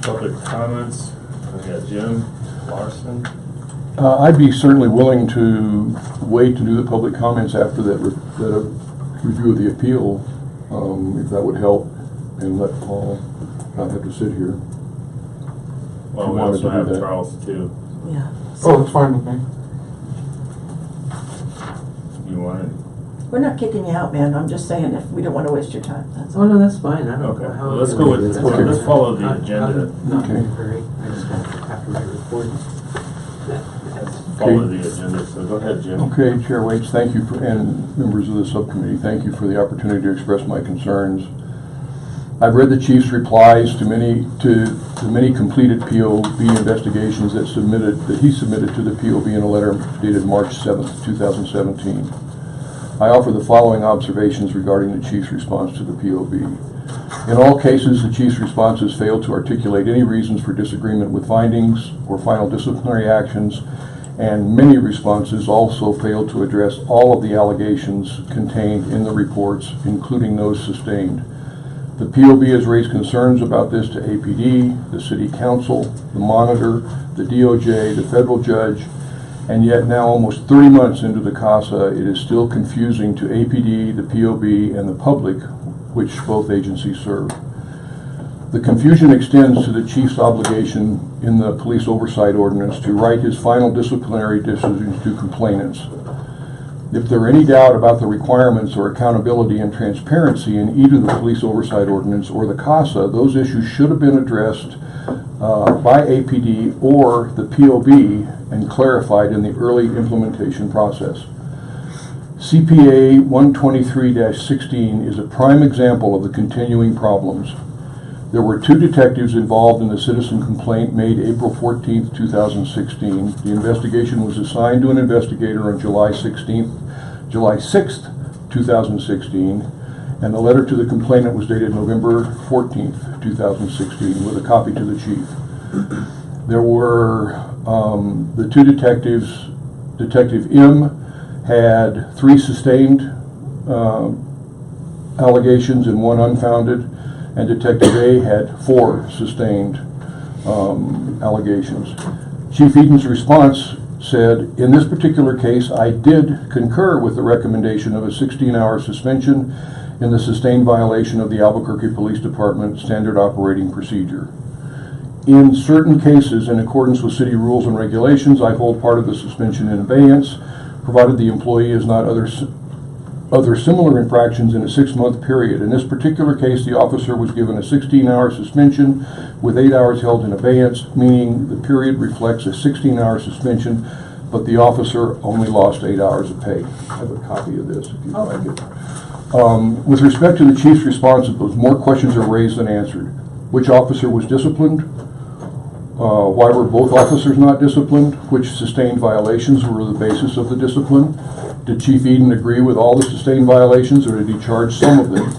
Public comments. We got Jim Larson. I'd be certainly willing to wait to do the public comments after that review of the appeal, if that would help, and let Paul not have to sit here. Well, we also have Charles too. Yeah. Oh, that's fine with me. You want it? We're not kicking you out, man. I'm just saying if we don't want to waste your time. That's Oh, no, that's fine. I don't Okay. know how. Well, let's go with That's let's fine. follow the agenda. Not Okay. in a hurry. I just got after my report. Follow the agenda. So go ahead, Jim. Okay, Chair Waits, thank you and members of the subcommittee, thank you for the opportunity to express my concerns. I've read the Chief's replies to many completed POB investigations that he submitted to the POB in a letter dated March 7th, 2017. I offer the following observations regarding the Chief's response to the POB. In all cases, the Chief's responses failed to articulate any reasons for disagreement with findings or final disciplinary actions, and many responses also failed to address all of the allegations contained in the reports, including those sustained. The POB has raised concerns about this to APD, the City Council, the Monitor, the DOJ, the federal judge, and yet now almost 30 months into the CASA, it is still confusing to APD, the POB, and the public, which both agencies serve. The confusion extends to the Chief's obligation in the Police Oversight Ordinance to write his final disciplinary decisions to complainants. If there are any doubt about the requirements or accountability and transparency in either the Police Oversight Ordinance or the CASA, those issues should have been addressed by APD or the POB and clarified in the early implementation process. CPA 123-16 is a prime example of the continuing problems. There were 2 detectives involved in the citizen complaint made April 14, 2016. The investigation was assigned to an investigator on July 6, 2016, and the letter to the complainant was dated November 14, 2016, with a copy to the chief. There were the 2 detectives. Detective M had 3 sustained allegations and 1 unfounded, and Detective A had 4 sustained allegations. Chief Eden's response said, "In this particular case, I did concur with the recommendation of a 16-hour suspension in the sustained violation of the Albuquerque Police Department Standard Operating Procedure. In certain cases, in accordance with city rules and regulations, I hold part of the suspension in abeyance, provided the employee has not other similar infractions in a 6-month period. In this particular case, the officer was given a 16-hour suspension with 8 hours held in abeyance, meaning the period reflects a 16-hour suspension, but the officer only lost 8 hours of pay." I have a copy of this if you'd like it. With respect to the chief's responses, more questions are raised than answered. Which officer was disciplined? Why were both officers not disciplined? Which sustained violations were the basis of the discipline? Did Chief Eden agree with all the sustained violations, or did he charge some of them?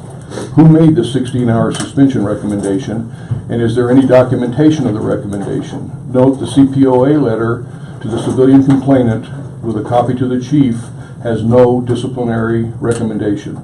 Who made the 16-hour suspension recommendation, and is there any documentation of the recommendation? Note the CPOA letter to the civilian complainant with a copy to the chief has no disciplinary recommendation.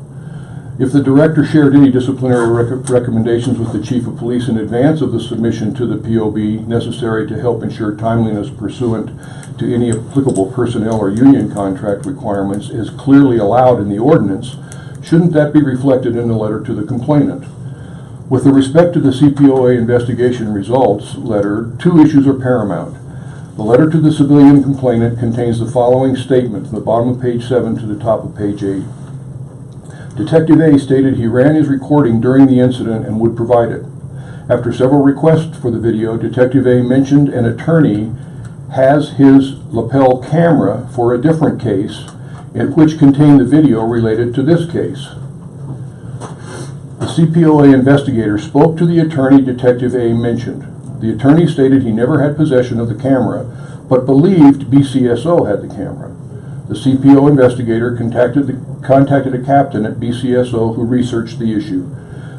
If the director shared any disciplinary recommendations with the chief of police in advance of the submission to the POB necessary to help ensure timeliness pursuant to any applicable personnel or union contract requirements is clearly allowed in the ordinance, shouldn't that be reflected in the letter to the complainant? With respect to the CPOA investigation results letter, 2 issues are paramount. The letter to the civilian complainant contains the following statement from the bottom of page 7 to the top of page 8. Detective A stated he ran his recording during the incident and would provide it. After several requests for the video, Detective A mentioned an attorney has his lapel camera for a different case, which contained the video related to this case. The CPOA investigator spoke to the attorney Detective A mentioned. The attorney stated he never had possession of the camera, but believed BCSO had the camera. The CPO investigator contacted a captain at BCSO who researched the issue.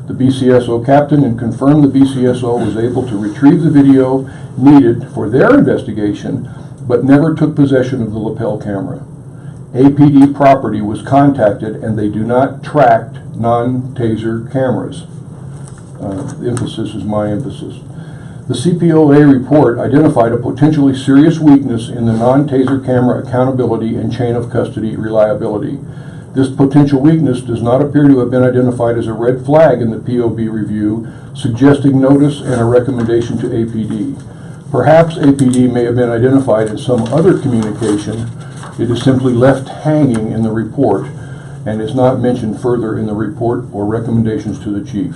The BCSO captain and confirmed the BCSO was able to retrieve the video needed for their investigation, but never took possession of the lapel camera. APD property was contacted and they do not track non-taser cameras. The emphasis is my emphasis. The CPOA report identified a potentially serious weakness in the non-taser camera accountability and chain of custody reliability. This potential weakness does not appear to have been identified as a red flag in the POB review, suggesting notice and a recommendation to APD. Perhaps APD may have been identified in some other communication. It is simply left hanging in the report and is not mentioned further in the report or recommendations to the chief.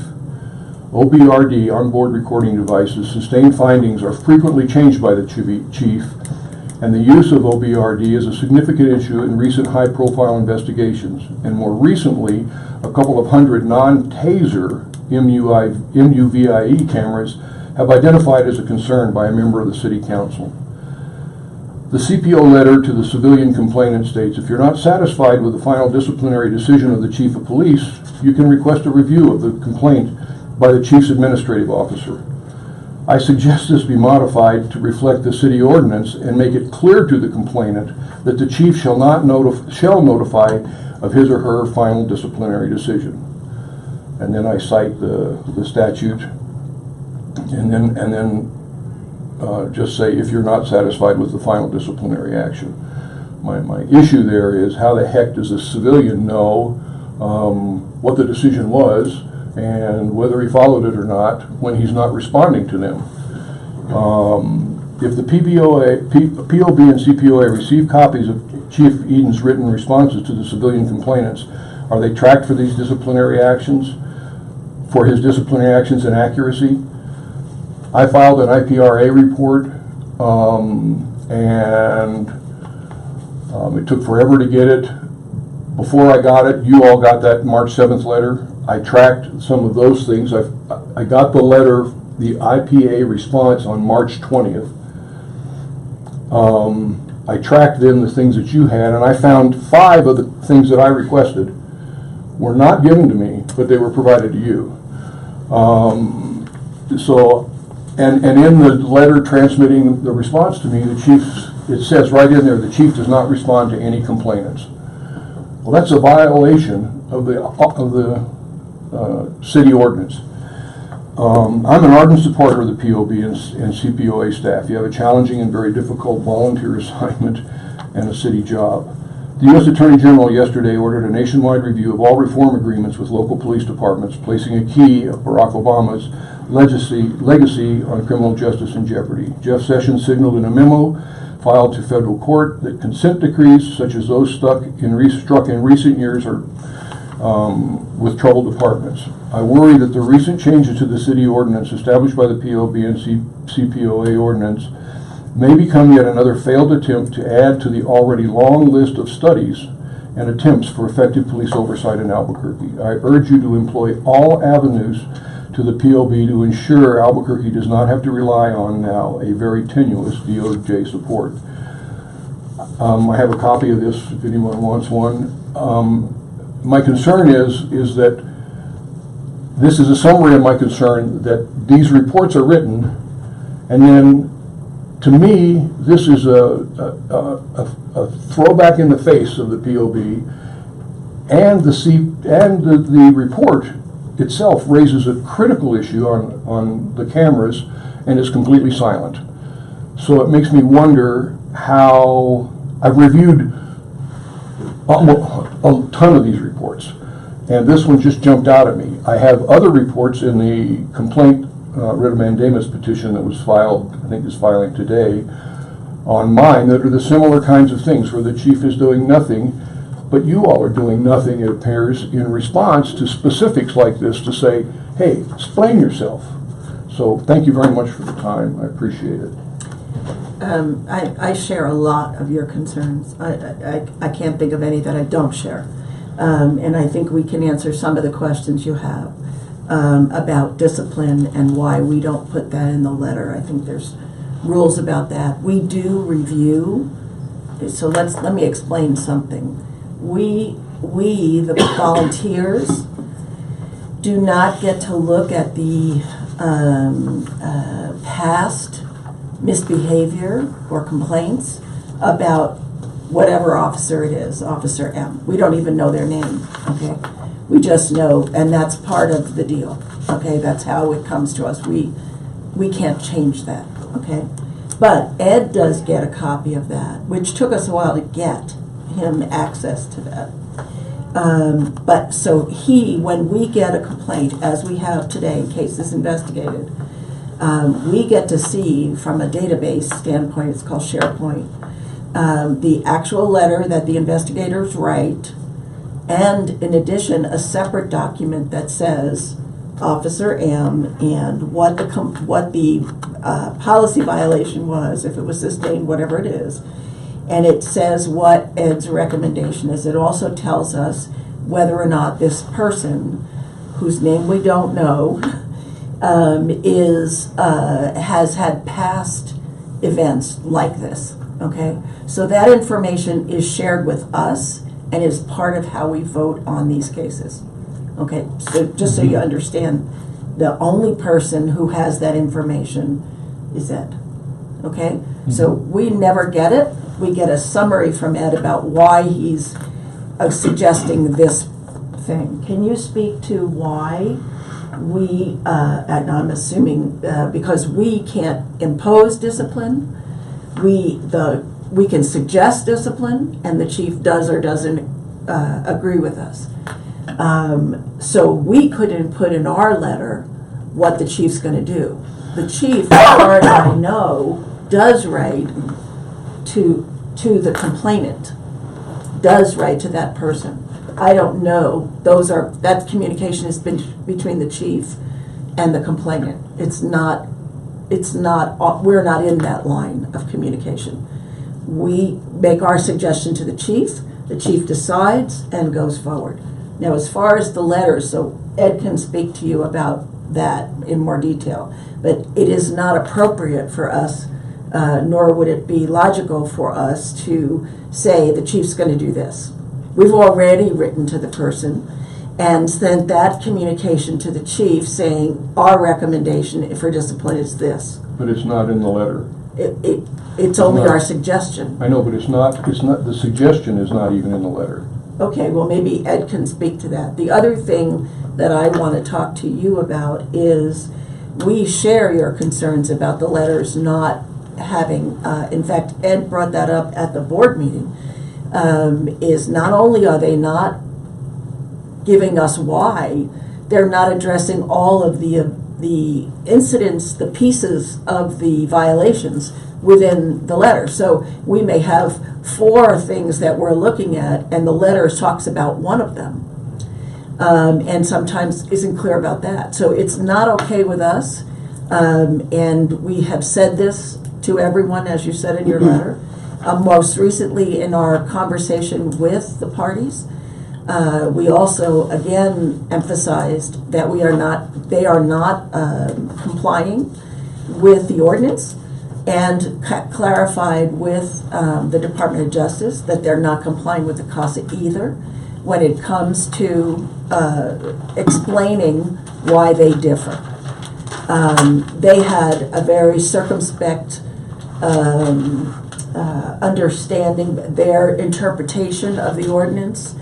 OBRD, onboard recording devices, sustained findings are frequently changed by the chief, and the use of OBRD is a significant issue in recent high-profile investigations. And more recently, a couple of hundred non-taser MUVIE cameras have identified as a concern by a member of the City Council. The CPO letter to the civilian complainant states, if you're not satisfied with the final disciplinary decision of the Chief of Police, you can request a review of the complaint by the Chief's Administrative Officer. I suggest this be modified to reflect the city ordinance and make it clear to the complainant that the chief shall notify of his or her final disciplinary decision. And then I cite the statute, and then just say if you're not satisfied with the final disciplinary action. My issue there is how the heck does a civilian know what the decision was and whether he followed it or not when he's not responding to them. If the POB and CPOA receive copies of Chief Eden's written responses to the civilian complainants, are they tracked for these disciplinary actions, for his disciplinary actions and accuracy? I filed an IPRA report, and it took forever to get it. Before I got it, you all got that March 7th letter. I tracked some of those things. I got the letter, the IPA response on March 20th. I tracked then the things that you had, and I found 5 of the things that I requested were not given to me, but they were provided to you. And in the letter transmitting the response to me, the chief, it says right in there, the chief does not respond to any complainants. Well, that's a violation of the city ordinance. I'm an ardent supporter of the POB and CPOA staff. You have a challenging and very difficult volunteer assignment and a city job. The U.S. Attorney General yesterday ordered a nationwide review of all reform agreements with local police departments, placing a key of Barack Obama's legacy on criminal justice in jeopardy. Jeff Sessions signaled in a memo filed to federal court that consent decrees, such as those struck in recent years, are with troubled departments. I worry that the recent changes to the city ordinance established by the POB and CPOA ordinance may become yet another failed attempt to add to the already long list of studies and attempts for effective police oversight in Albuquerque. I urge you to employ all avenues to the POB to ensure Albuquerque does not have to rely on now a very tenuous DOJ support. I have a copy of this if anyone wants one. My concern is that this is a summary of my concern that these reports are written, and then to me this is a throwback in the face of the POB, and the report itself raises a critical issue on the cameras and is completely silent. So it makes me wonder how I've reviewed a ton of these reports, and this one just jumped out at me. I have other reports in the complaint writ of mandamus petition that was filed, I think is filing today, on mine that are the similar kinds of things where the chief is doing nothing, but you all are doing nothing, it appears, in response to specifics like this to say, hey, explain yourself. So thank you very much for the time. I appreciate it. I share a lot of your concerns. I can't think of any that I don't share. And I think we can answer some of the questions you have about discipline and why we don't put that in the letter. I think there's rules about that. We do review, so let me explain something. We the volunteers, do not get to look at the past misbehavior or complaints about whatever officer it is, Officer M. We don't even know their name, okay? We just know, and that's part of the deal, okay? That's how it comes to us. we can't change that, okay? But Ed does get a copy of that, which took us a while to get him access to that. But so when we get a complaint, as we have today, in case it's investigated, we get to see from a database standpoint, it's called SharePoint, the actual letter that the investigators write, and in addition, a separate document that says Officer M and what the policy violation was, if it was sustained, whatever it is. And it says what Ed's recommendation is. It also tells us whether or not this person, whose name we don't know, has had past events like this, okay? So that information is shared with us and is part of how we vote on these cases, okay? So just so you understand, the only person who has that information is Ed, okay? So we never get it. We get a summary from Ed about why he's suggesting this thing. Can you speak to why we, and I'm assuming because we can't impose discipline, we can suggest discipline, and the chief does or doesn't agree with us. So we couldn't put in our letter what the chief's going to do. The chief, as far as I know, does write to the complainant, does write to that person. I don't know. That communication has been between the chief and the complainant. We're not in that line of communication. We make our suggestion to the chief decides and goes forward. Now, as far as the letters, so Ed can speak to you about that in more detail, but it is not appropriate for us, nor would it be logical for us to say the chief's going to do this. We've already written to the person and sent that communication to the chief saying our recommendation for discipline is this. But it's not in the letter. It's only our suggestion. I know, but it's not, the suggestion is not even in the letter. Okay, well, maybe Ed can speak to that. The other thing that I want to talk to you about is we share your concerns about the letters not having, in fact, Ed brought that up at the board meeting, is not only are they not giving us why, they're not addressing all of the incidents, the pieces of the violations within the letter. So we may have 4 things that we're looking at, and the letter talks about one of them, and sometimes isn't clear about that. So it's not okay with us, and we have said this to everyone, as you said in your letter. Most recently in our conversation with the parties, we also again emphasized that they are not complying with the ordinance, and clarified with the Department of Justice that they're not complying with the CASA either when it comes to explaining why they differ. They had a very circumspect understanding. Their interpretation of the ordinance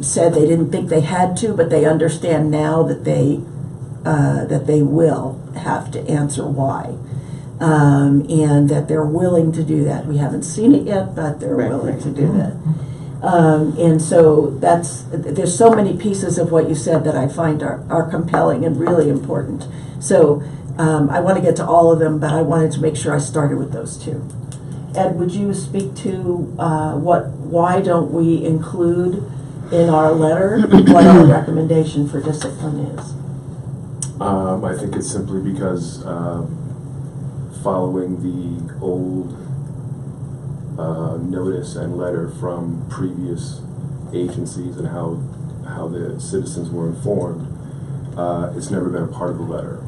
said they didn't think they had to, but they understand now that they will have to answer why. And that they're willing to do that. We haven't seen it yet, but they're willing to do that. And so there's so many pieces of what you said that I find are compelling and really important. So I want to get to all of them, but I wanted to make sure I started with those 2. Ed, would you speak to why don't we include in our letter what our recommendation for discipline is? I think it's simply because following the old notice and letter from previous agencies and how the citizens were informed, it's never been a part of the letter.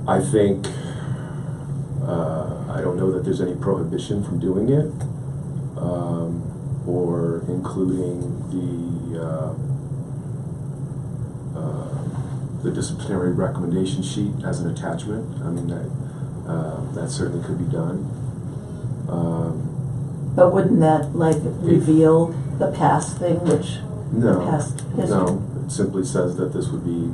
I think, I don't know that there's any prohibition from doing it or including the disciplinary recommendation sheet as an attachment. I mean, that certainly could be done. But wouldn't that reveal the past thing, which No, the past history? no. It simply says that this would be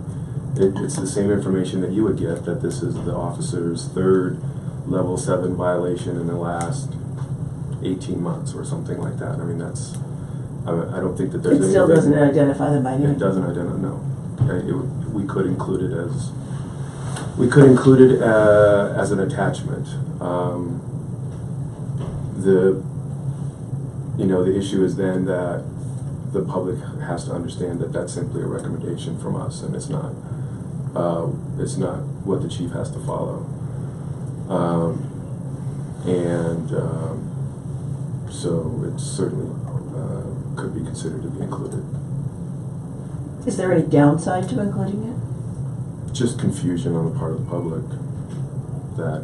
it's the same information that you would get, that this is the officer's third level 7 violation in the last 18 months or something like that. I mean, that's, I don't think that there's It still doesn't identify them by name. It doesn't identify, no. We could include it as, as an attachment. The issue is then that the public has to understand that that's simply a recommendation from us, and it's not what the chief has to follow. So it certainly could be considered to be included. Is there any downside to including it? Just confusion on the part of the public that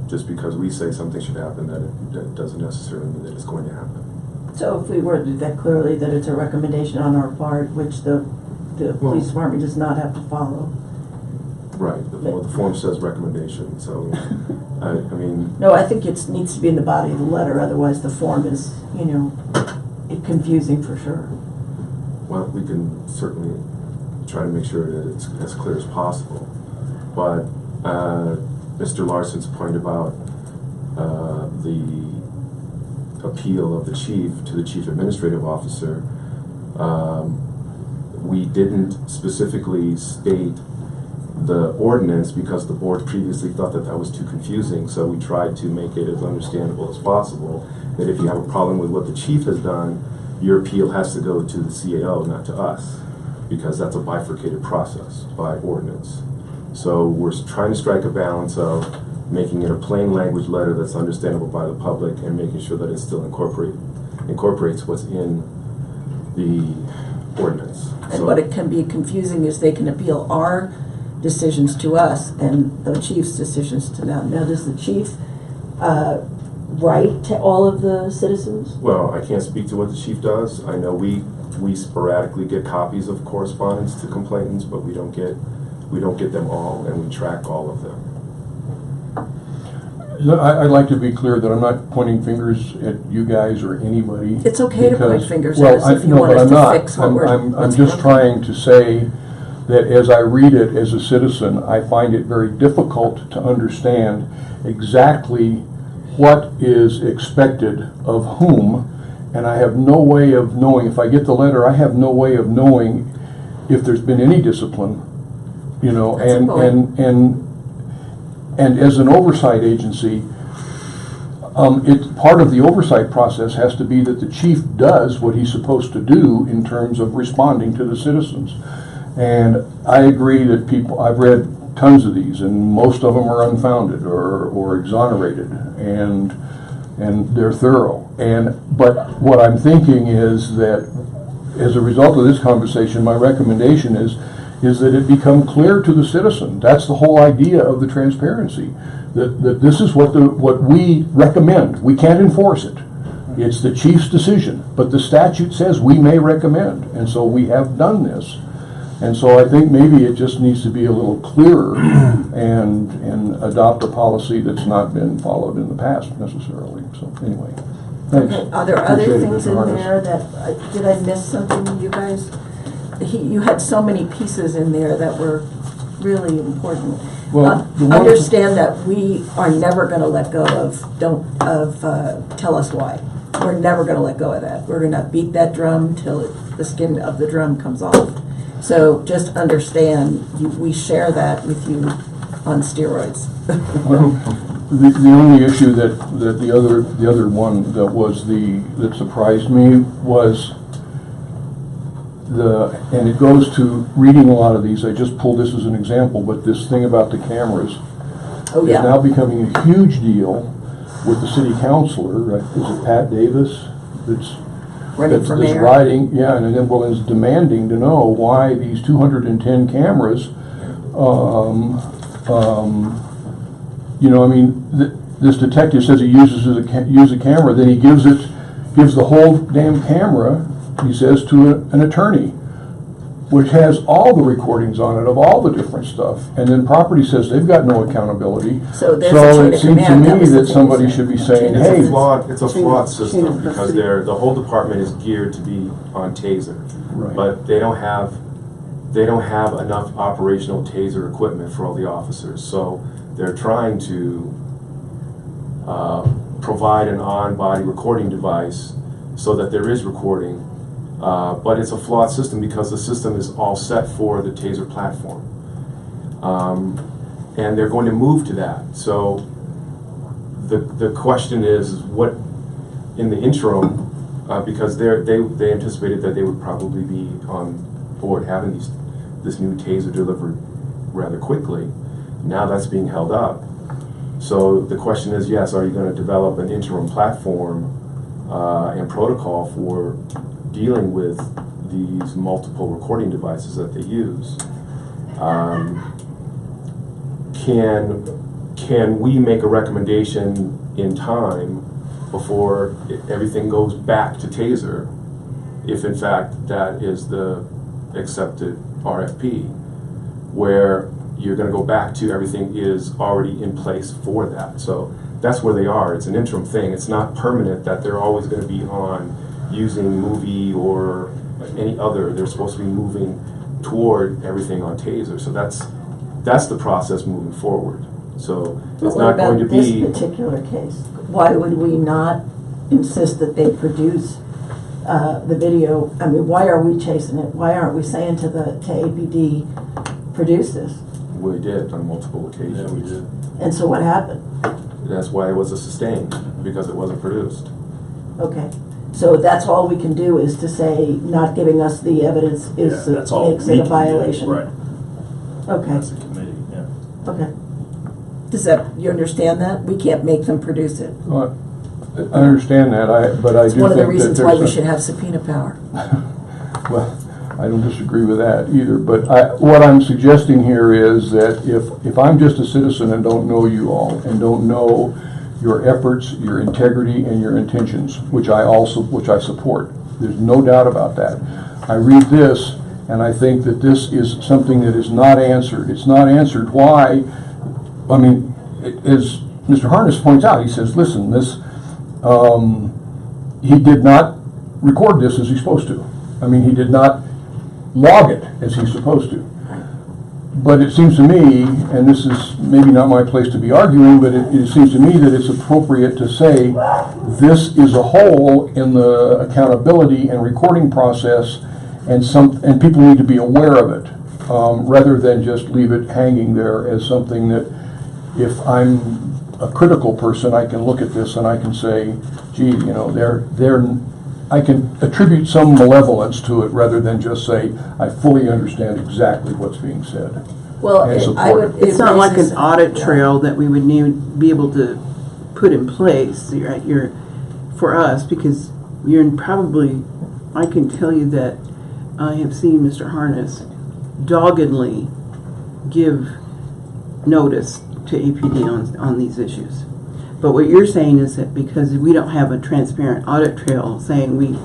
just because we say something should happen, that doesn't necessarily mean that it's going to happen. So if we were to do that clearly, that it's a recommendation on our part, which the police department does not have to follow. Right, the form says recommendation, so, I mean... No, I think it needs to be in the body of the letter, otherwise the form is, confusing for sure. Well, we can certainly try to make sure that it's as clear as possible. But Mr. Larson's point about the appeal of the chief to the chief administrative officer, we didn't specifically state the ordinance because the board previously thought that was too confusing, so we tried to make it as understandable as possible, that if you have a problem with what the chief has done, your appeal has to go to the CAO, not to us, because that's a bifurcated process by ordinance. So we're trying to strike a balance of making it a plain language letter that's understandable by the public and making sure that it still incorporates what's in the ordinance. And what it can be confusing is they can appeal our decisions to us and the chief's decisions to them. Now, does the chief write to all of the citizens? Well, I can't speak to what the chief does. I know we sporadically get copies of correspondence to complainants, but we don't get them all, and we track all of them. I'd like to be clear that I'm not pointing fingers at you guys or anybody. It's okay to point fingers well, at us if you no, want but us I'm to not. fix what I'm just trying to say that as I read it as a citizen, I find it very difficult to understand exactly what is expected of whom, and I have no way of knowing. If I get the letter, I have no way of knowing if there's been any discipline, and as an oversight agency, it's part of the oversight process has to be that the chief does what he's supposed to do in terms of responding to the citizens. And I agree that I've read tons of these, and most of them are unfounded or exonerated, and they're thorough. But what I'm thinking is that as a result of this conversation, my recommendation is that it become clear to the citizen. That's the whole idea of the transparency. That this is what we recommend. We can't enforce it. It's the chief's decision. But the statute says we may recommend, and so we have done this. And so I think maybe it just needs to be a little clearer and adopt a policy that's not been followed in the past necessarily. So anyway, thanks. Okay. Are there other Appreciate it, things Mr. in Harness. there that, did I miss something, you guys? You had so many pieces in there that were really important. Well, the one- Understand that we are never going to let go of tell us why. We're never going to let go of that. We're going to beat that drum till the skin of the drum comes off. So just understand, we share that with you on steroids. Well, the only issue that the other one that surprised me was and it goes to reading a lot of these. I just pulled this as an example, but this thing about the cameras is now becoming a huge deal with the city councilor. Right? Is it Pat Davis that's writing? Yeah, and then is demanding to know why these 210 cameras. This detective says he uses a camera, then he gives the whole damn camera, he says, to an attorney, which has all the recordings on it of all the different stuff, and then property says they've got no accountability. So there's a chain it of seems to command. me that somebody should be saying, It's hey, a flawed system because the whole department is geared to be on taser, Right. but they don't have they don't have enough operational taser equipment for all the officers. So they're trying to provide an on-body recording device so that there is recording, but it's a flawed system because the system is all set for the taser platform. And they're going to move to that. So the question is, what in the interim, because they anticipated that they would probably be on board having this new taser delivered rather quickly. Now that's being held up. So the question is, yes, are you going to develop an interim platform and protocol for dealing with these multiple recording devices that they use? Can we make a recommendation in time before everything goes back to taser, if in fact that is the accepted RFP, where you're going to go back to everything is already in place for that? So that's where they are. It's an interim thing. It's not permanent that they're always going to be on using movie or any other. They're supposed to be moving toward everything on taser. So that's the process moving forward. So it's not going to be this particular case. Why would we not insist that they produce the video? I mean, why are we chasing it? Why aren't we saying to ABD, produce this? We did on multiple occasions. Yeah, we did. And so what happened? That's why it was a sustained, because it wasn't produced. Okay, so that's all we can do is to say not giving us the evidence is That's all makes we it a can do. violation. Right. Okay, That's a committee, yeah. okay. Does that, you understand that? We can't make them produce it. Well, I understand that, but I do It's think one of the that reasons why we there's should have subpoena power. well, I don't disagree with that either, but what I'm suggesting here is that if I'm just a citizen and don't know you all, and don't know your efforts, your integrity, and your intentions, which I support, there's no doubt about that. I read this, and I think that this is something that is not answered. It's not answered. Why? I mean, as Mr. Harness points out, he says, listen, this, he did not record this as he's supposed to. I mean, he did not log it as he's supposed to. But it seems to me, and this is maybe not my place to be arguing, but it seems to me that it's appropriate to say this is a hole in the accountability and recording process, and people need to be aware of it, rather than just leave it hanging there as something that, if I'm a critical person, I can look at this and I can say, gee, you know, I can attribute some malevolence to it rather than just say, I fully understand exactly what's being said. Well, And I support would. It's not like raises- an audit yeah. trail that we would need be able to put in place, right? For us, because I can tell you that I have seen Mr. Harness doggedly give notice to APD on these issues. But what you're saying is that because we don't have a transparent audit trail saying we've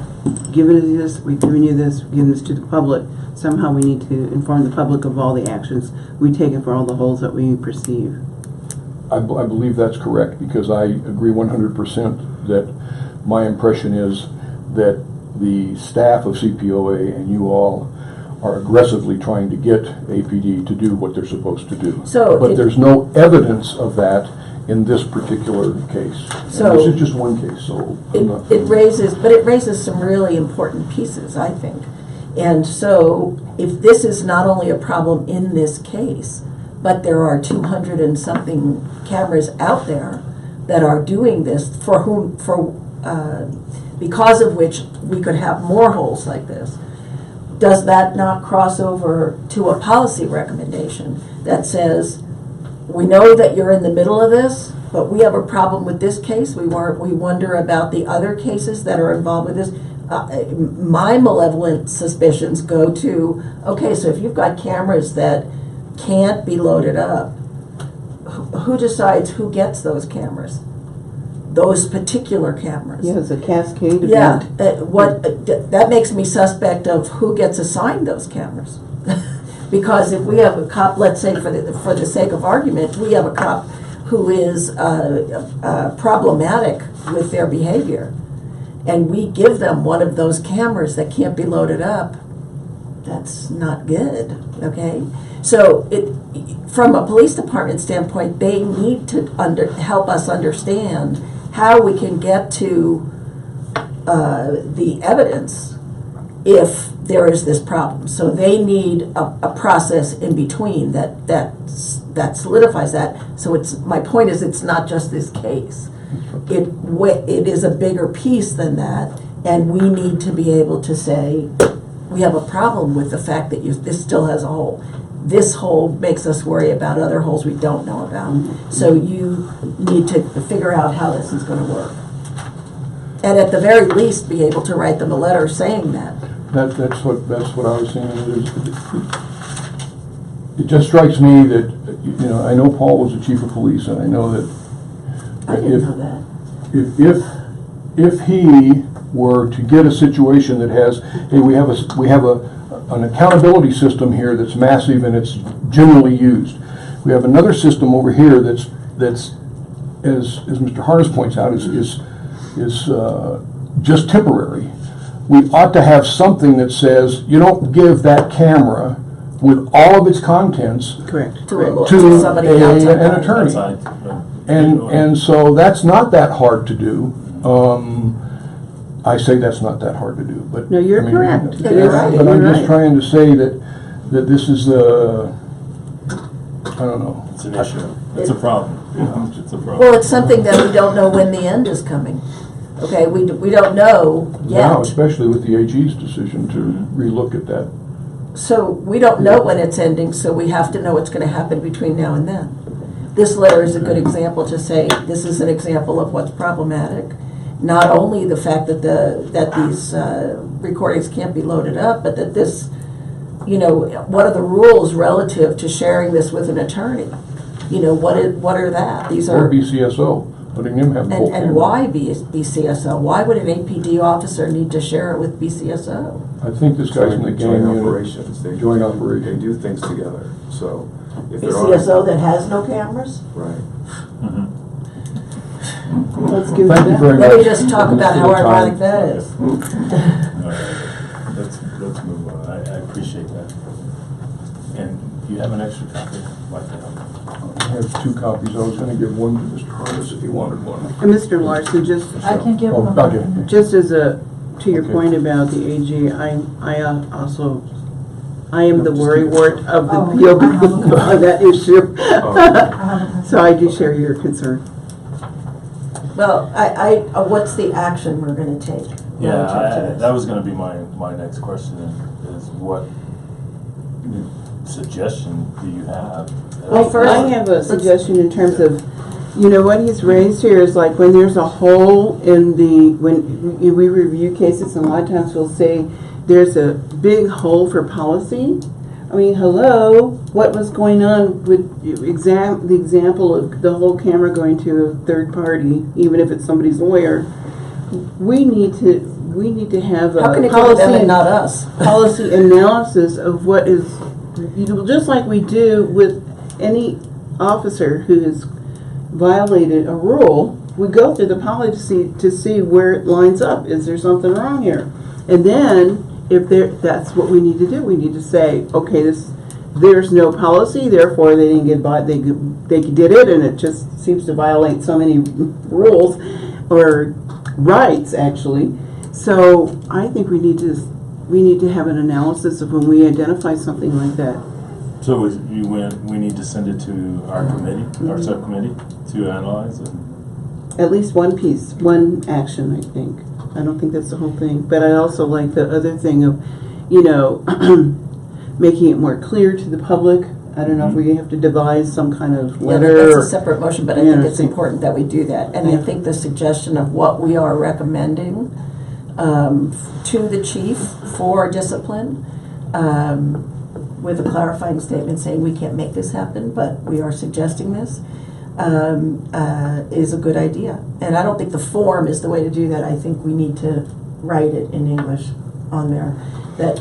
given you this, we've given you this, we've given this to the public, somehow we need to inform the public of all the actions we take for all the holes that we perceive. I believe that's correct, because I agree 100% that my impression is that the staff of CPOA and you all are aggressively trying to get APD to do what they're supposed to do. But there's no evidence of that in this particular case. So and this is just one case, so it raises some really important pieces, I think. And so if this is not only a problem in this case, but there are 200 and something cameras out there that are doing this, because of which we could have more holes like this, does that not cross over to a policy recommendation that says, we know that you're in the middle of this, but we have a problem with this case. We wonder about the other cases that are involved with this. My malevolent suspicions go to, okay, so if you've got cameras that can't be loaded up, who decides who gets those cameras? Those particular cameras. Yeah, it's a cascade Yeah, event. that makes me suspect of who gets assigned those cameras. Because if we have a cop, let's say for the sake of argument, we have a cop who is problematic with their behavior, and we give them one of those cameras that can't be loaded up, that's not good, okay? So from a police department standpoint, they need to help us understand how we can get to the evidence if there is this problem. So they need a process in between that solidifies that. So my point is, it's not just this case. It is a bigger piece than that, and we need to be able to say, we have a problem with the fact that this still has a hole. This hole makes us worry about other holes we don't know about. So you need to figure out how this is going to work. And at the very least, be able to write them a letter saying that. That's what I was saying. It just strikes me that, you know, I know Paul was the chief of police, and I know that I didn't know that. if he were to get a situation that has, hey, we have an accountability system here that's massive and it's generally used. We have another system over here that's as Mr. Harness points out is just temporary. We ought to have something that says you don't give that camera with all of its contents Correct. To to somebody an outside. attorney. Outside. And so that's not that hard to do. I say that's not that hard to do, but No, you're correct. Yeah, you're right. But I'm You're just right. trying to say that this is I don't know. It's an issue. It's a problem. You know, it's a problem. Well, it's something that we don't know when the end is coming. Okay, we don't know Now, yet. especially with the AG's decision to relook at that. So we don't know when it's ending, so we have to know what's going to happen between now and then. This letter is a good example to say, this is an example of what's problematic. Not only the fact that these recordings can't be loaded up, but that this, you know, what are the rules relative to sharing this with an attorney? You know, what are that? These Or are, BCSO, letting them have the whole camera. and why BCSO? Why would an APD officer need to share it with BCSO? I think this guy's in the gang Joint unit. operations. Joint operation. They do things together. So if there are BCSO that has no cameras? right. Let's give it Thank you that. very much. Let me just talk about how for the time. ironic that is. All right. Let's move on. I appreciate that. And you have an extra copy? Like that? I have 2 copies. I was going to give one to Mr. Harness if he wanted one. And Mr. Larson, just I can give Oh, them. okay. to your Okay. point about the AG, I am the worrywart of the Oh, POB I have a copy. on that issue. Oh. So I do share your concern. Well, what's the action we're gonna take? Yeah, relative to this? that was gonna be my next question is what suggestion do you have? Well, first- I have a suggestion in terms of, you know, what he's raised here is like when there's a hole in when we review cases, and a lot of times we'll say there's a big hole for policy. I mean, hello, what was going on with the example of the whole camera going to a third party, even if it's somebody's lawyer? We need to have How can a it go to them and policy not us? policy analysis of what is, you know, just like we do with any officer who has violated a rule. We go through the policy to see where it lines up. Is there something wrong here? And then, if that's what we need to do. We need to say, okay, there's no policy, therefore they didn't get by. They did it, and it just seems to violate so many rules or rights, actually. So I think we need to have an analysis of when we identify something like that. So we need to send it to our committee, our subcommittee, to analyze it? At least one piece, one action, I think. I don't think that's the whole thing. But I also like the other thing of, you know, making it more clear to the public. I don't know if we have to devise some kind of Yeah, letter. that's or- a separate motion, but I Yeah, think I it's think- important that we do that. And I Yeah. think the suggestion of what we are recommending to the chief for discipline, with a clarifying statement saying we can't make this happen, but we are suggesting this, is a good idea. And I don't think the form is the way to do that. I think we need to write it in English on there.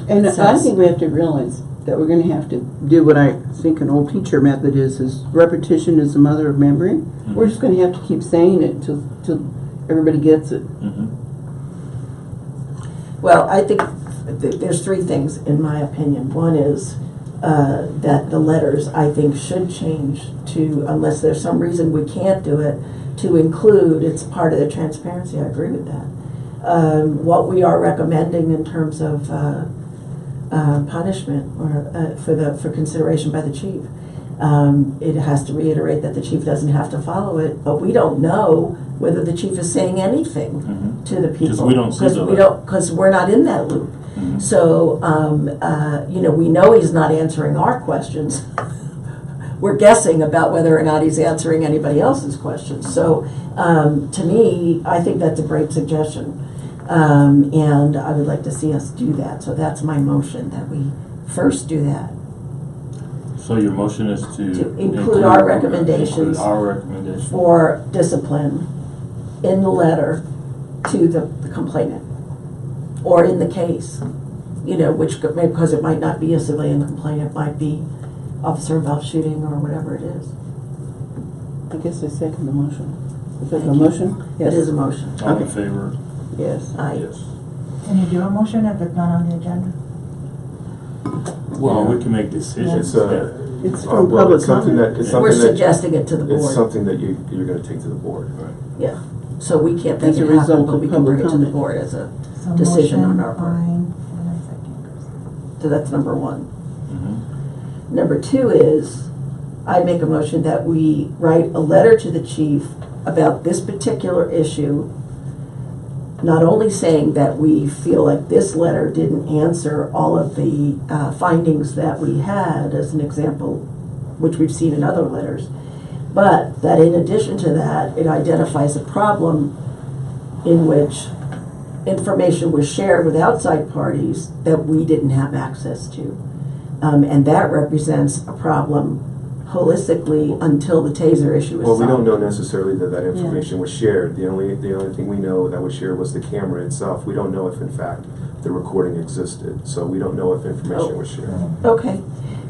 And I says- think we have to realize that we're going to have to do what I think an old teacher method is repetition is the mother of memory. We're just going to have to keep saying it till everybody gets it. Mm-hmm. Well, I think there's three things in my opinion. One is that the letters, I think, should change to, unless there's some reason we can't do it, to include, it's part of the transparency, I agree with that. What we are recommending in terms of punishment or for consideration by the chief. It has to reiterate that the chief doesn't have to follow it, but we don't know whether the chief is saying anything to the people. Because we don't see the Because we're not in that loop. So, we know he's not answering our questions. We're guessing about whether or not he's answering anybody else's questions. So, to me, I think that's a great suggestion. And I would like to see us do that. So that's my motion, that we first do that. So your motion is to include our recommendations for discipline in the letter to the complainant, or in the case, because it might not be a civilian complaint, it might be officer involved shooting or whatever it is. I guess I second the motion. Is that a motion? It is a motion. All in favor? Yes. Aye. Yes. Can you do a motion if it's not on the agenda? Well, we can make decisions. It's from public it's something comment. that, it's something We're that, suggesting it to the it's board. something that you're gonna take to the board. Yeah. So we can't make As a it happen, result but of we can bring it public to the comment. board as a So decision on motion, our part. fine, and then second. So that's number one. Mhm. Number two is, I make a motion that we write a letter to the chief about this particular issue, not only saying that we feel like this letter didn't answer all of the findings that we had, as an example, which we've seen in other letters, but that in addition to that, it identifies a problem in which information was shared with outside parties that we didn't have access to. And that represents a problem holistically until the taser issue is Well, solved. we don't know necessarily that information was shared. The only thing we know that was shared was the camera itself. We don't know if in fact the recording existed. So we don't know if information was shared. Okay,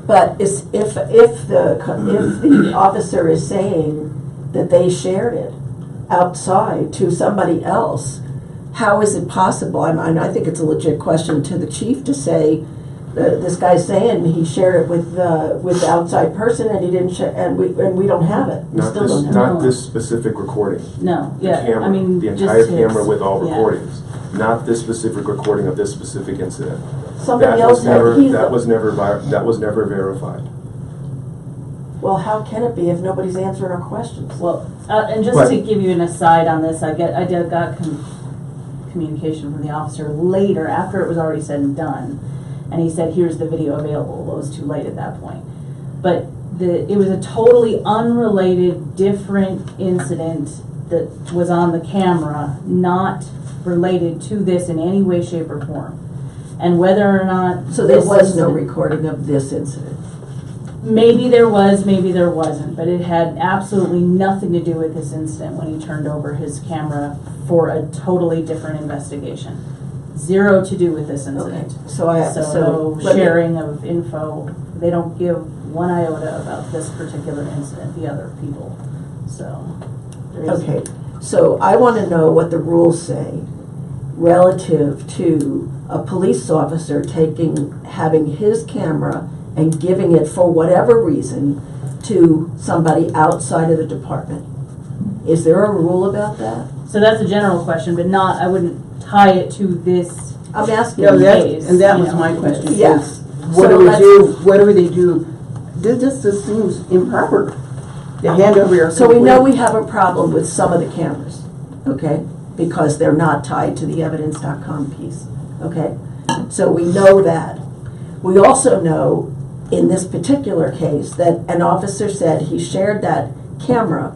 but if the officer is saying that they shared it outside to somebody else, how is it possible? I think it's a legit question to the chief to say, this guy's saying he shared it with the outside person and he didn't share, and we don't have it. We Not still this, don't have not it. this specific recording. No, The yeah, camera, I mean, the just entire his, camera with all yeah. recordings, not this specific recording of this specific incident. Somebody That else was never, he's that was never verified. Well, how can it be if nobody's answering our questions? Well, and just But- to give you an aside on this, I got communication from the officer later, after it was already said and done, and he said, here's the video available. Well, it was too late at that point. But it was a totally unrelated, different incident that was on the camera, not related to this in any way, shape, or form. And whether or not... So there this was no incident- recording of this incident. Maybe there was, maybe there wasn't, but it had absolutely nothing to do with this incident when he turned over his camera for a totally different investigation. Zero to do with this incident. So no let me- sharing of info. They don't give one iota about this particular incident, the other people. So, there is- Okay, so I want to know what the rules say relative to a police officer having his camera and giving it for whatever reason to somebody outside of the department. Is there a rule about that? So that's a general question, but I wouldn't tie it to this. I'm asking. No, Case, and that you was know. my question. Yeah. is, What So do we let's- do? What do they do? This just seems improper. To hand over your. So we know we have a problem with some of the cameras, okay? Because they're not tied to the evidence.com piece, okay? So we know that. We also know in this particular case that an officer said he shared that camera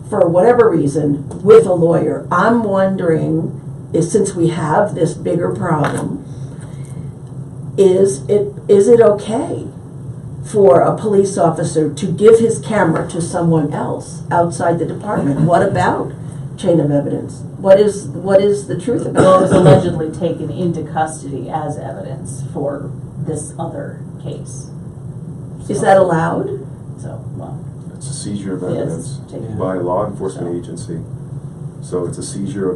for whatever reason with a lawyer. I'm wondering, since we have this bigger problem, is it okay for a police officer to give his camera to someone else outside the department? What about chain of evidence? What is the truth about Well, it was it? allegedly taken into custody as evidence for this other case. Is that allowed? So, well, It's a seizure of yes, evidence taken. by a law enforcement So. agency. So it's a seizure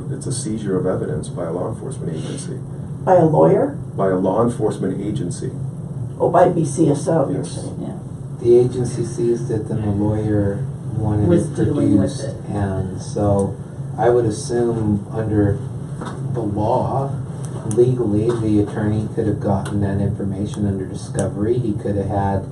of evidence by a law enforcement agency. By a lawyer? by a law enforcement agency. Or by BCSO, you're Yes. saying? Yeah. The agency seized it, then the lawyer wanted Was it dealing with produced. it. And so I would assume under the law, legally, the attorney could have gotten that information under discovery. He could have had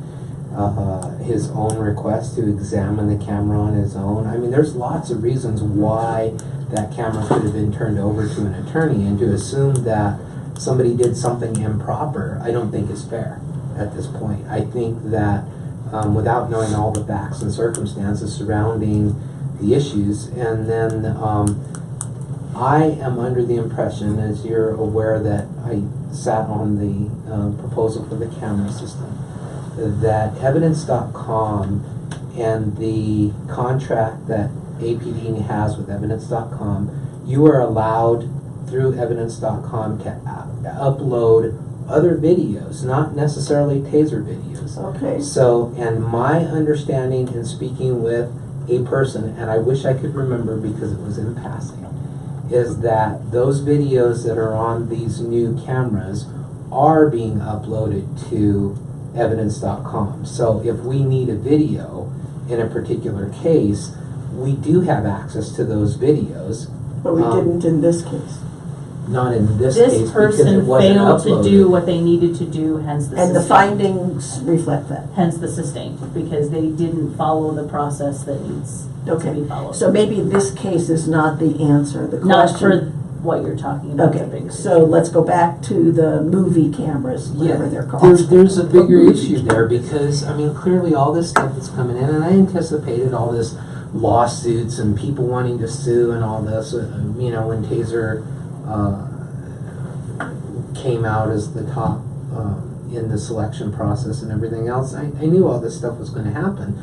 his own request to examine the camera on his own. I mean, there's lots of reasons why that camera could have been turned over to an attorney, and to assume that somebody did something improper, I don't think is fair at this point. I think that without knowing all the facts and circumstances surrounding the issues, and then I am under the impression, as you're aware, that I sat on the proposal for the camera system, that Evidence.com and the contract that APD has with Evidence.com, you are allowed through Evidence.com to upload other videos, not necessarily taser videos. Okay. So, and my understanding in speaking with a person, and I wish I could remember because it was in passing, is that those videos that are on these new cameras are being uploaded to Evidence.com. So if we need a video in a particular case, we do have access to those videos. But we didn't in this case. Not in this case This because it person wasn't failed to uploaded. do what they needed to do, hence the And the sustained. findings reflect that. Hence the sustained, because they didn't follow the process that needs to Okay. be followed. So maybe this case is not the answer. The Not for question. what you're talking about, the Okay, big so let's go back to the movie cameras, whatever they're called. There's a bigger issue there because, I mean, clearly all this stuff that's coming in, and I anticipated all this lawsuits and people wanting to sue and all this, you know, when Taser came out as the top in the selection process and everything else. I knew all this stuff was going to happen.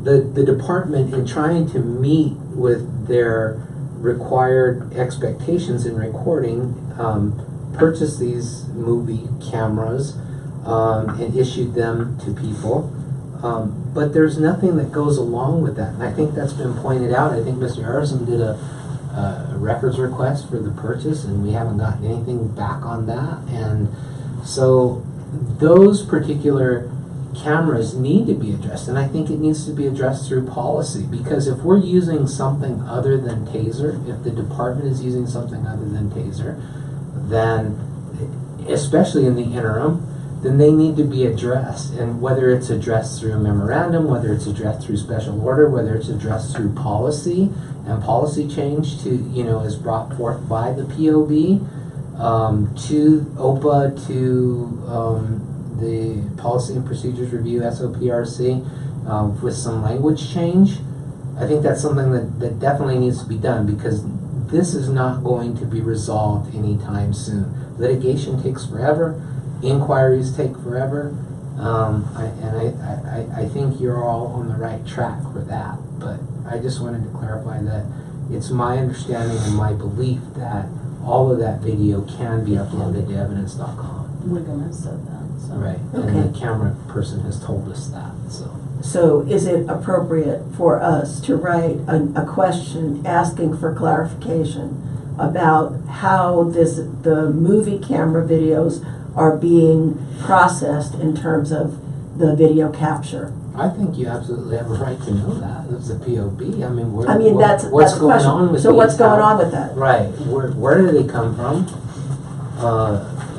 The department, in trying to meet with their required expectations in recording, purchased these movie cameras and issued them to people. But there's nothing that goes along with that. And I think that's been pointed out. I think Mr. Harrison did a records request for the purchase, and we haven't gotten anything back on that. And so those particular cameras need to be addressed, and I think it needs to be addressed through policy, because if we're using something other than Taser, if the department is using something other than Taser, then, especially in the interim, then they need to be addressed. And whether it's addressed through a memorandum, whether it's addressed through special order, whether it's addressed through policy, and policy change to, you know, is brought forth by the POB, to OPA, to the Policy and Procedures Review, SOPRC, with some language change. I think that's something that definitely needs to be done, because this is not going to be resolved anytime soon. Litigation takes forever. Inquiries take forever. I think you're all on the right track for that. But I just wanted to clarify that it's my understanding and my belief that all of that video can be uploaded to Evidence.com. Wiggum has said that, so. Right, Okay. and the camera person has told us that, so. So is it appropriate for us to write a question asking for clarification about how the movie camera videos are being processed in terms of the video capture? I think you absolutely have a right to know that. It's the POB. I mean, what's That's going the question. on with So these? what's going on with that? Right. Where do they come from?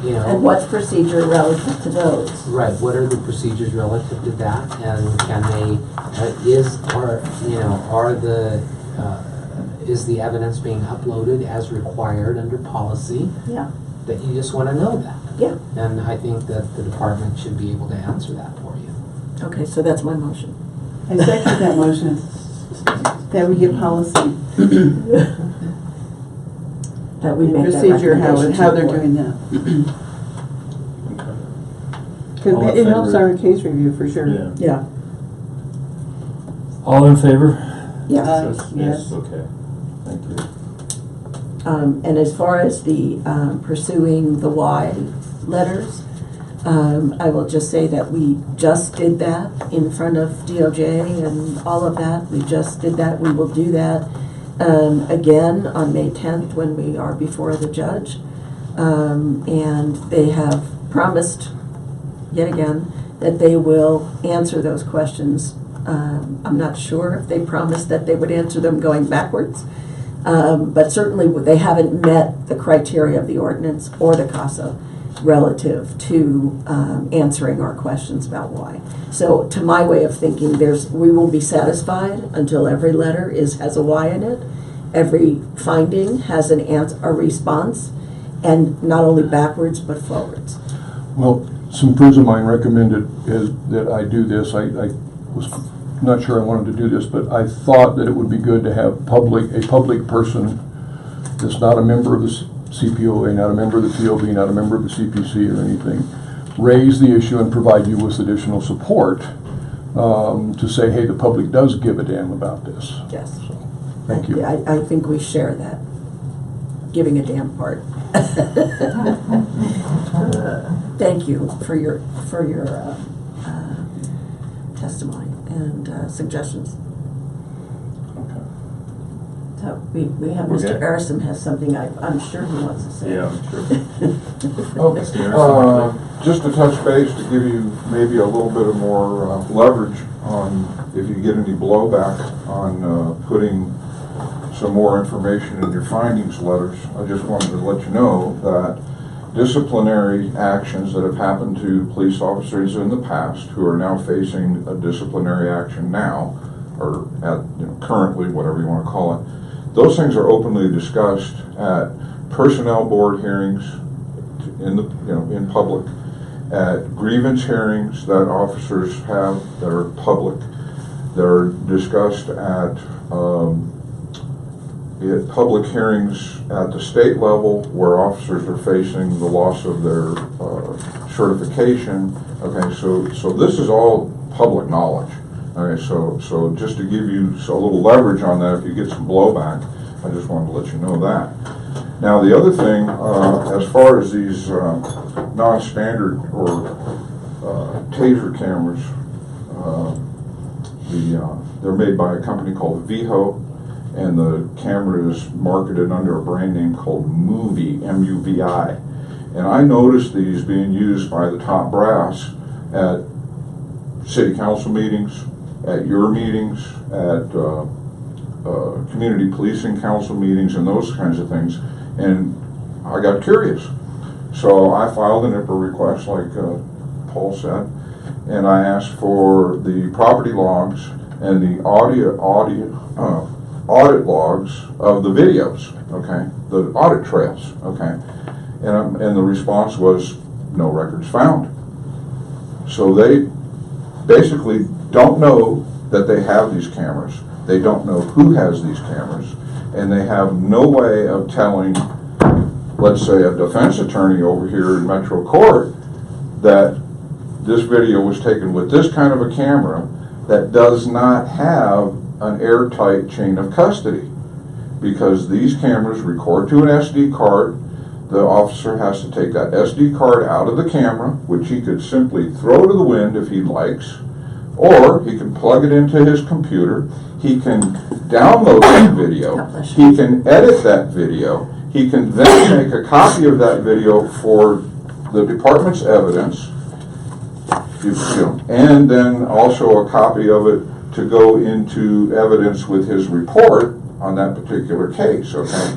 You know. And what's procedure relative to those? Right. What are the procedures relative to that? And can they? Is the evidence being uploaded as required under policy? Yeah, That you just want to know that. yeah. And I think that the department should be able to answer that for you. Okay, so that's my motion. I second that motion, that we give policy That we make that procedure, how recommendation to they're the board. doing that. Okay. All in Because it helps favor? our case review for sure. Yeah. Yeah, All in favor? yeah. Yes. Okay. Thank you. And as far as the pursuing the why letters, I will just say that we just did that in front of DOJ and all of that. We just did that. We will do that again on May 10th when we are before the judge. And they have promised, yet again, that they will answer those questions. I'm not sure if they promised that they would answer them going backwards, but certainly they haven't met the criteria of the ordinance or the CASA relative to answering our questions about why. So to my way of thinking, we will be satisfied until every letter has a why in it. Every finding has a response, and not only backwards but forwards. Well, some friends of mine recommended that I do this. I was not sure I wanted to do this, but I thought that it would be good to have a public person that's not a member of the CPOA, not a member of the POB, not a member of the CPC or anything, raise the issue and provide you with additional support to say, hey, the public does give a damn about this. Yes. So, thank you. I think we share that giving a damn part. Thank you for your testimony and suggestions. Okay. So we have We're Mr. good? Arison has something I'm sure he wants to say. Yeah, I'm sure. Just to touch base, to give you maybe a little bit of more leverage on if you get any blowback on putting some more information in your findings letters. I just wanted to let you know that disciplinary actions that have happened to police officers in the past who are now facing a disciplinary action now, or currently, whatever you want to call it, those things are openly discussed at personnel board hearings in public, at grievance hearings that officers have that are public. They're discussed at public hearings at the state level where officers are facing the loss of their certification. Okay, so this is all public knowledge. Okay, so just to give you a little leverage on that, if you get some blowback, I just wanted to let you know that. Now the other thing, as far as these non-standard or taser cameras, they're made by a company called Viho, and the camera is marketed under a brand name called Muvi, M-U-V-I. And I noticed these being used by the top brass at city council meetings, at your meetings, at community policing council meetings, and those kinds of things. And I got curious. So I filed an IPA request, like Paul said, and I asked for the property logs and the audit logs of the videos, okay, the audit trails, okay, and the response was no records found. So they basically don't know that they have these cameras. They don't know who has these cameras, and they have no way of telling, let's say, a defense attorney over here in Metro Court that this video was taken with this kind of a camera that does not have an airtight chain of custody, because these cameras record to an SD card. The officer has to take that SD card out of the camera, which he could simply throw to the wind if he likes, or he can plug it into his computer. He can download that video. He can edit that video. He can then make a copy of that video for the department's evidence, and then also a copy of it to go into evidence with his report on that particular case, okay?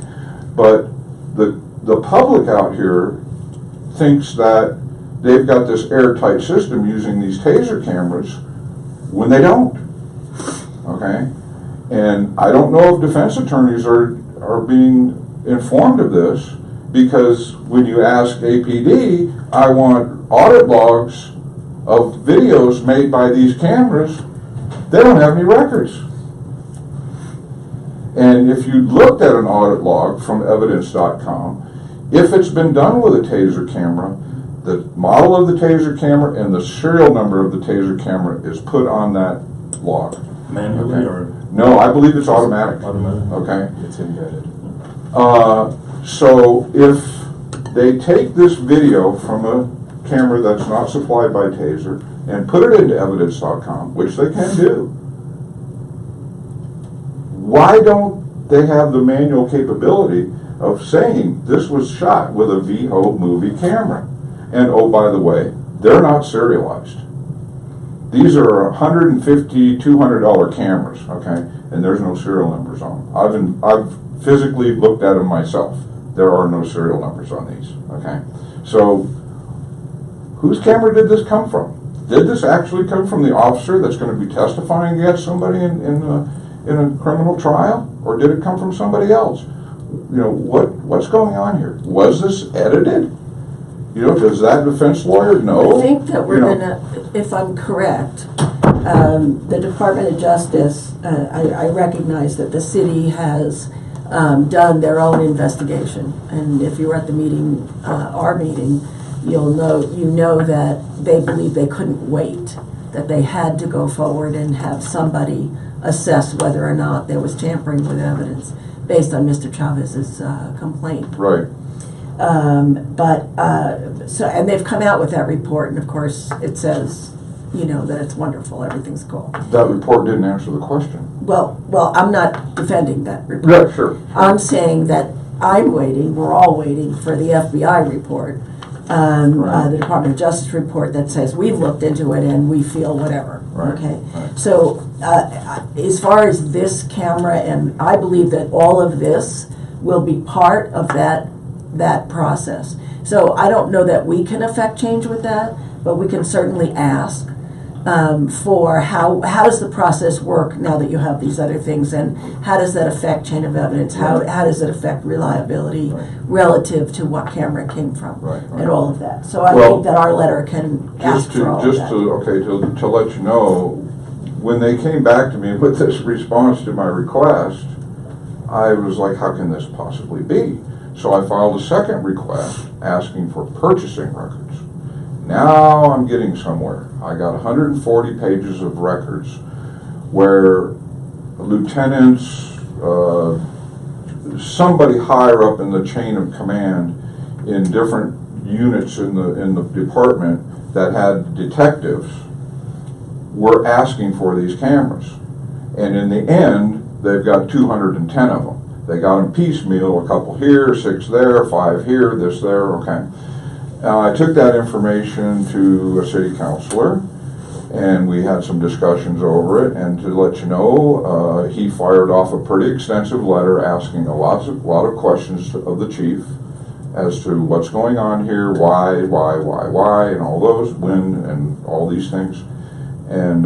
But the public out here thinks that they've got this airtight system using these taser cameras when they don't, okay? And I don't know if defense attorneys are being informed of this, because when you ask APD, I want audit logs of videos made by these cameras, they don't have any records. And if you looked at an audit log from evidence.com, if it's been done with a taser camera, the model of the taser camera and the serial number of the taser camera is put on that log. Manually, Okay. or? No, I believe it's automatic. Automatic. Okay. It's embedded. So if they take this video from a camera that's not supplied by taser and put it into evidence.com, which they can do, why don't they have the manual capability of saying this was shot with a VHO movie camera. And oh, by the way, they're not serialized. These are $150, $200 cameras, okay? And there's no serial numbers on them. I've physically looked at them myself. There are no serial numbers on these, okay? So, whose camera did this come from? Did this actually come from the officer that's going to be testifying against somebody in a criminal trial? Or did it come from somebody else? You know, what's going on here? Was this edited? You know, does that defense lawyer know? I think that we're You know, gonna, if I'm correct, the Department of Justice, I recognize that the city has done their own investigation. And if you were at the meeting, our meeting, you know that they believe they couldn't wait, that they had to go forward and have somebody assess whether or not there was tampering with evidence based on Mr. Chavez's complaint. Right. And they've come out with that report, and of course it says, you know, that it's wonderful, everything's cool. That report didn't answer the question. Well, I'm not defending that report. Yeah, sure. I'm saying that I'm waiting, we're all waiting for the FBI report, Right. the Department of Justice report that says we've looked into it and we feel whatever, Right, okay? right. So, as far as this camera, and I believe that all of this will be part of that process. So I don't know that we can affect change with that, but we can certainly ask for how does the process work now that you have these other things, and how does that affect chain of evidence? How does it affect reliability relative to what camera it came from, Right. and all of that. So I Well, think that our letter can ask for all of that. To let you know, when they came back to me with this response to my request, I was like, how can this possibly be? So I filed a second request asking for purchasing records. Now I'm getting somewhere. I got 140 pages of records where lieutenants, somebody higher up in the chain of command in different units in the department that had detectives were asking for these cameras. And in the end, they've got 210 of them. They got them piecemeal, a couple here, 6 there, 5 here, this there, okay. I took that information to a city councilor, and we had some discussions over it, and to let you know, he fired off a pretty extensive letter asking a lot of questions of the chief as to what's going on here, why, and all those, when, and all these things. And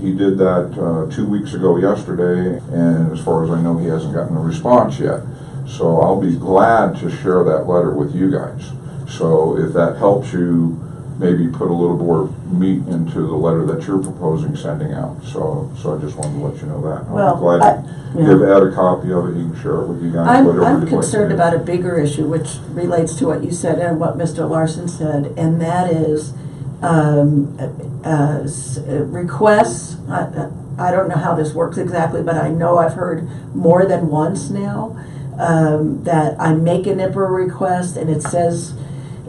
he did that 2 weeks ago yesterday, and as far as I know, he hasn't gotten a response yet. So I'll be glad to share that letter with you guys. So if that helps you, maybe put a little more meat into the letter that you're proposing sending out. So I just wanted to let you know that. Well, I'm glad to give Ed a copy of it. He can share it with you guys. I'm whatever you'd like to concerned do. about a bigger issue, which relates to what you said and what Mr. Larson said, and that is requests. I don't know how this works exactly, but I know I've heard more than once now that I make a NIPR request and it says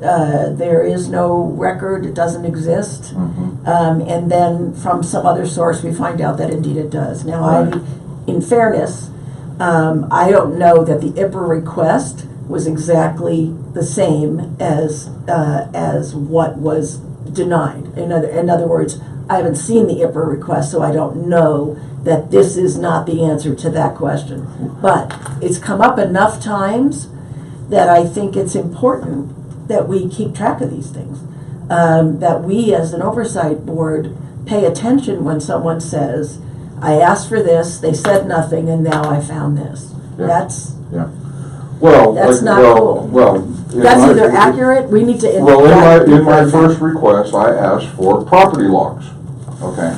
there is no record, it doesn't exist. Mhm. And then from some other source we find out that indeed it does. Now, Right. in fairness, I don't know that the IPR request was exactly the same as what was denied. In other words, I haven't seen the IPR request, so I don't know that this is not the answer to that question. But it's come up enough times that I think it's important that we keep track of these things. That we as an oversight board pay attention when someone says, I asked for this, they said nothing, and now I found this. Yeah. That's Well, That's not cool. in that's my- either accurate, we need to. Well, in my first request, I asked for property logs, okay?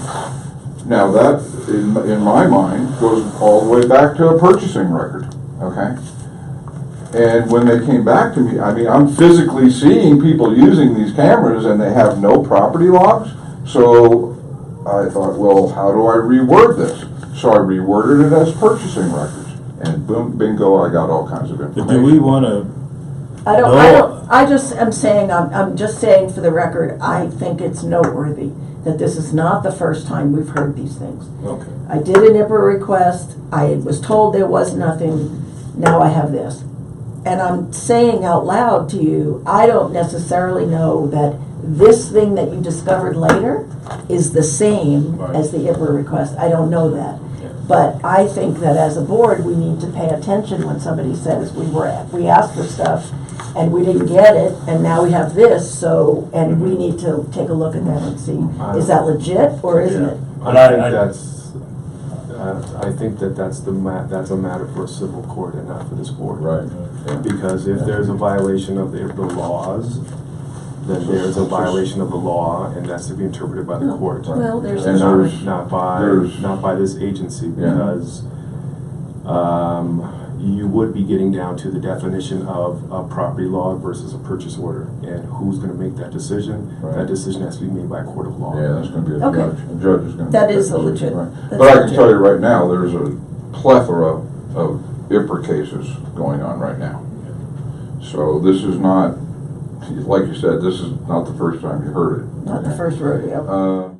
Now that, in my mind, goes all the way back to a purchasing record, okay? And when they came back to me, I mean, I'm physically seeing people using these cameras and they have no property logs. So I thought, well, how do I reword this? So I reworded it as purchasing records. And boom, bingo, I got all kinds of But information. do we want to, I just am saying, I'm just saying for the record, I think it's noteworthy that this is not the first time we've heard these things. okay. I did an IPR request, I was told there was nothing, now I have this. and I'm saying out loud to you, I don't necessarily know that this thing that you discovered later is the same Right. as the IPRA request. I don't know that. Yeah. But I think that as a board, we need to pay attention when somebody says we asked for stuff and we didn't get it, and now we have this, so, and we need to take a look at that and see, is that legit or isn't it? But I think that's a matter for a civil court and not for this board. Right. Yeah. Because if there's a violation of the laws, then there's a violation of the law, and that's to be interpreted by the court. Well, there's And a there's- Not by this agency, Yeah. because you would be getting down to the definition of a property log versus a purchase order, and who's going to make that decision? Right. That decision has to be made by a court of law. Yeah, that's gonna be a Okay. judge. A judge is gonna. That make is a decision, legit- right. that's But I can legit. tell you right now, there's a plethora of IPRA cases going on right now. So this is not, like you said, this is not the first time you heard it. Not the first rodeo.